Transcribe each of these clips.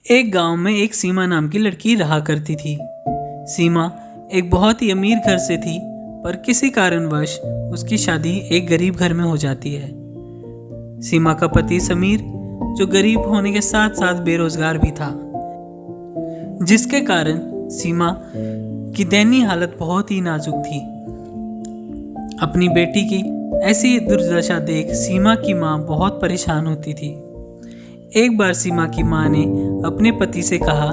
एक गांव में एक सीमा नाम की लड़की रहा करती थी। सीमा एक बहुत ही अमीर घर से थी, पर किसी कारणवश उसकी शादी एक गरीब घर में हो जाती है। सीमा का पति समीर, जो गरीब होने के साथ साथ बेरोजगार भी था, जिसके कारण सीमा की दयनीय हालत बहुत ही नाजुक थी। अपनी बेटी की ऐसी दुर्दशा देख सीमा की माँ बहुत परेशान होती थी। एक बार सीमा की माँ ने अपने पति से कहा,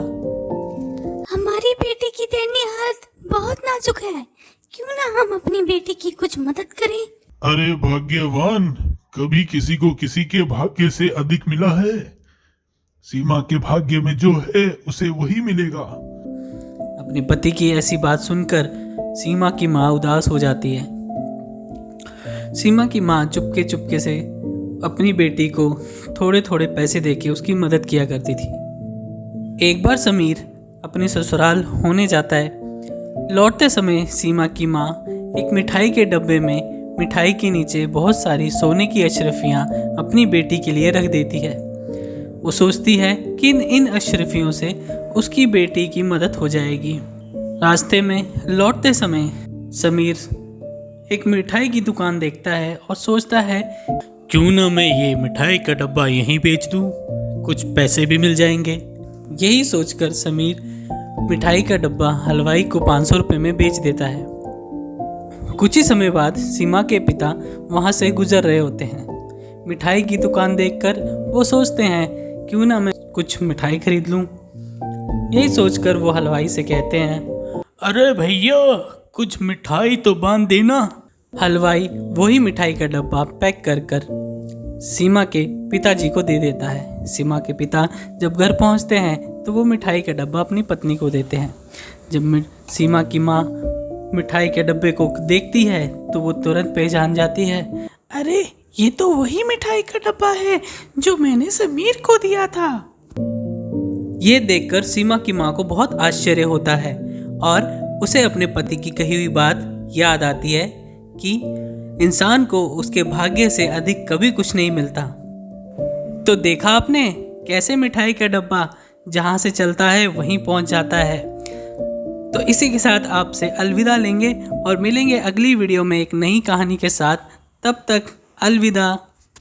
हमारी बेटी की दयनीय हालत बहुत नाजुक है, क्यों ना हम अपनी बेटी की कुछ मदद करें। अरे भाग्यवान, कभी किसी को किसी के भाग्य से अधिक मिला है। सीमा के भाग्य में जो है उसे वही मिलेगा। अपने पति की ऐसी बात सुनकर सीमा की माँ उदास हो जाती है। सीमा की माँ चुपके चुपके से अपनी बेटी को थोड़े थोड़े पैसे देके उसकी मदद किया करती थी। एक बार समीर अपने ससुराल होने जाता है। लौटते समय सीमा की माँ एक मिठाई के डब्बे में मिठाई के नीचे बहुत सारी सोने की अशरफियाँ अपनी बेटी के लिए रख देती है। वो सोचती है कि इन अशरफियों से उसकी बेटी की मदद हो जाएगी। रास्ते में लौटते समय समीर एक मिठाई की दुकान देखता है और सोचता है, क्यों ना मैं ये मिठाई का डब्बा यहीं बेच दूँ, कुछ पैसे भी मिल जाएंगे। यही सोचकर समीर मिठाई का डब्बा हलवाई को 500 रुपये में बेच देता है। कुछ ही समय बाद सीमा के पिता वहाँ से गुजर रहे होते हैं। मिठाई की दुकान देखकर वो सोचते हैं, क्यों ना मैं कुछ मिठाई खरीद लूँ। यही सोचकर वो हलवाई से कहते हैं, अरे भैया, कुछ मिठाई तो बांध देना। हलवाई वही मिठाई का डब्बा पैक कर कर सीमा के पिताजी को दे देता है। सीमा के पिता जब घर पहुंचते हैं तो वो मिठाई का डब्बा अपनी पत्नी को देते हैं। जब सीमा की माँ मिठाई के डब्बे को देखती है तो वो तुरंत पहचान जाती है, अरे ये तो वही मिठाई का डब्बा है जो मैंने समीर को दिया था। ये देखकर सीमा की माँ को बहुत आश्चर्य होता है और उसे अपने पति की कही हुई बात याद आती है कि इंसान को उसके भाग्य से अधिक कभी कुछ नहीं मिलता। तो देखा आपने कैसे मिठाई का डब्बा जहाँ से चलता है वहीं पहुँच जाता है। तो इसी के साथ आपसे अलविदा लेंगे और मिलेंगे अगली वीडियो में एक नई कहानी के साथ। तब तक अलविदा।